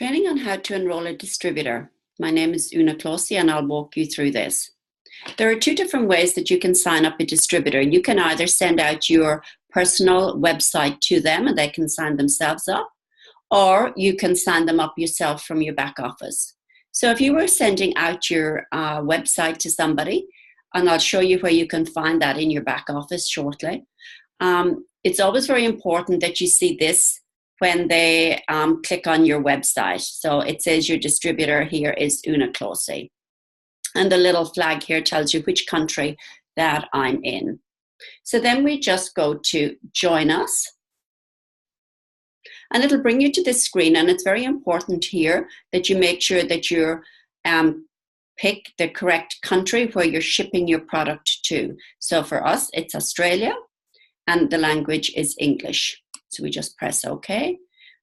Training on how to enroll a distributor. My name is Una Closey and I'll walk you through this. There are two different ways that you can sign up a distributor. You can either send out your personal website to them and they can sign themselves up, or you can sign them up yourself from your back office. So if you were sending out your website to somebody, and I'll show you where you can find that in your back office shortly, it's always very important that you see this when they click on your website. So it says your distributor here is Una Closey. And the little flag here tells you which country that I'm in. So then we just go to Join Us. And it'll bring you to this screen. And it's very important here that you make sure that you pick the correct country where you're shipping your product to. So for us, it's Australia, and the language is English. So we just press OK.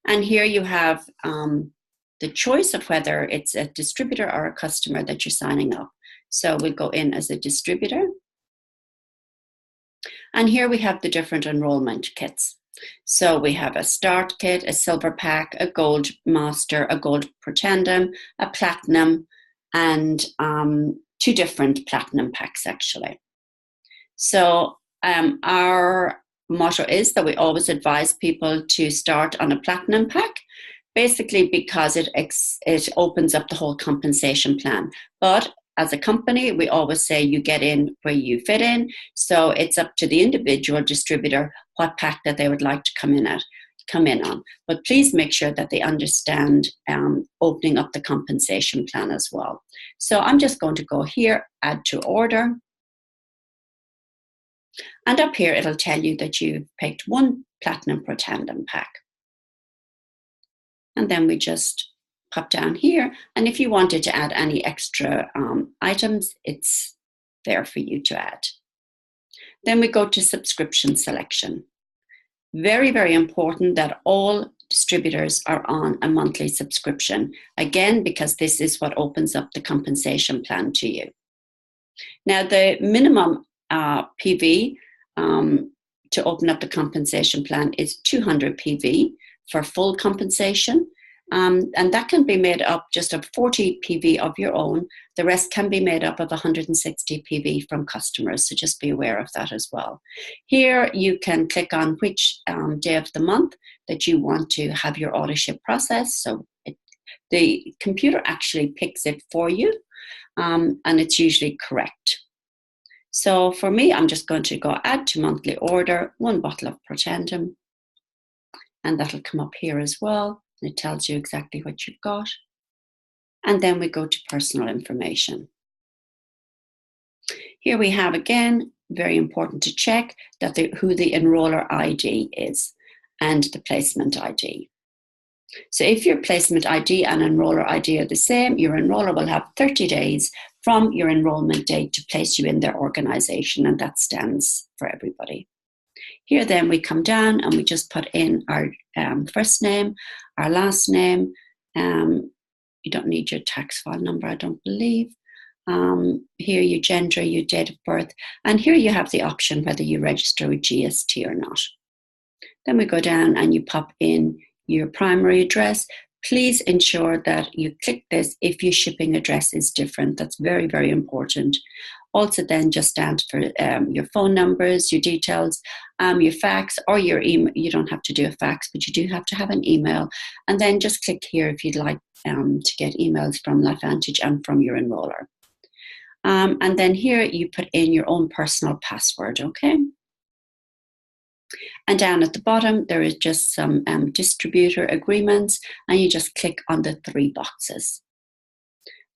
And here you have the choice of whether it's a distributor or a customer that you're signing up. So we'll go in as a distributor. And here we have the different enrollment kits. So we have a start kit, a silver pack, a gold master, a gold pro tandem, a platinum, and two different platinum packs actually. So our motto is that we always advise people to start on a platinum pack, basically because it opens up the whole compensation plan. But as a company, we always say you get in where you fit in. So it's up to the individual distributor what pack that they would like to come in on. But please make sure that they understand opening up the compensation plan as well. So I'm just going to go here, add to order. And up here, it'll tell you that you've picked one Platinum Pro Tandem pack. And then we just pop down here. And if you wanted to add any extra items, it's there for you to add. Then we go to subscription selection. Very, very important that all distributors are on a monthly subscription. Again, because this is what opens up the compensation plan to you. Now, the minimum PV to open up the compensation plan is 200 PV for full compensation. And that can be made up just of 40 PV of your own. The rest can be made up of 160 PV from customers, so just be aware of that as well. Here you can click on which day of the month that you want to have your auto ship process. So the computer actually picks it for you, and it's usually correct. So for me, I'm just going to go add to monthly order, one bottle of Pro Tandem, and that'll come up here as well. It tells you exactly what you've got. And then we go to personal information. Here we have, again, very important to check that who the enroller ID is and the placement ID. So if your placement ID and enroller ID are the same, your enroller will have 30 days from your enrollment date to place you in their organization, and that stands for everybody. Here then we come down and we just put in our first name, our last name. You don't need your tax file number, I don't believe. Here your gender, your date of birth. And here you have the option whether you register with GST or not. Then we go down and you pop in your primary address. Please ensure that you click this if your shipping address is different. That's very, very important. Also then just stand for your phone numbers, your details, your fax or your email. You don't have to do a fax, but you do have to have an email. And then just click here if you'd like to get emails from LifeVantage and from your enroller. And then here you put in your own personal password, okay? And down at the bottom, there is just some distributor agreements, and you just click on the 3 boxes.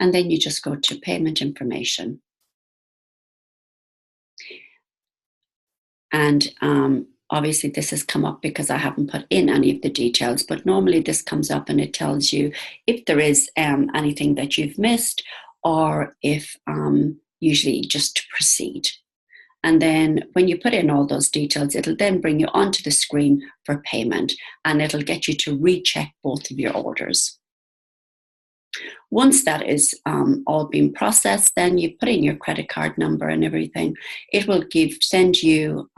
And then you just go to payment information. And obviously this has come up because I haven't put in any of the details, but normally this comes up and it tells you if there is anything that you've missed, or if usually just to proceed. And then when you put in all those details, it'll then bring you onto the screen for payment, and it'll get you to recheck both of your orders. Once that is all being processed, then you put in your credit card number and everything. It will send you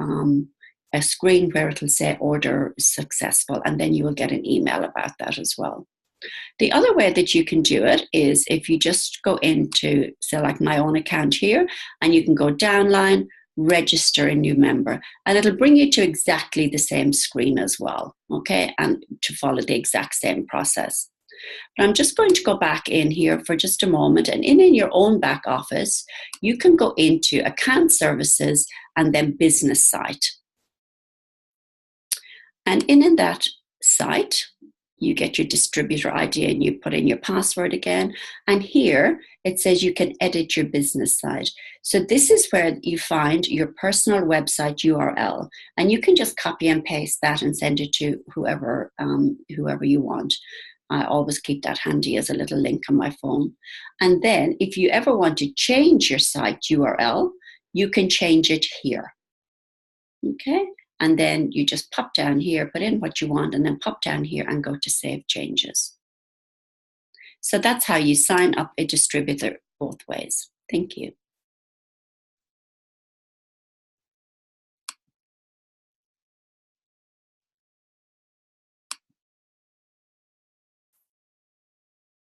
a screen where it'll say order successful, and then you will get an email about that as well. The other way that you can do it is if you just go into, say, like my own account here, and you can go downline, register a new member, and it'll bring you to exactly the same screen as well, okay, and to follow the exact same process. But I'm just going to go back in here for just a moment, and in your own back office, you can go into account services and then business site. And in that site, you get your distributor ID and you put in your password again. And here it says you can edit your business site. So this is where you find your personal website URL. And you can just copy and paste that and send it to whoever you want. I always keep that handy as a little link on my phone. And then if you ever want to change your site URL, you can change it here. Okay? And then you just pop down here, put in what you want, and then pop down here and go to Save Changes. So that's how you sign up a distributor both ways. Thank you.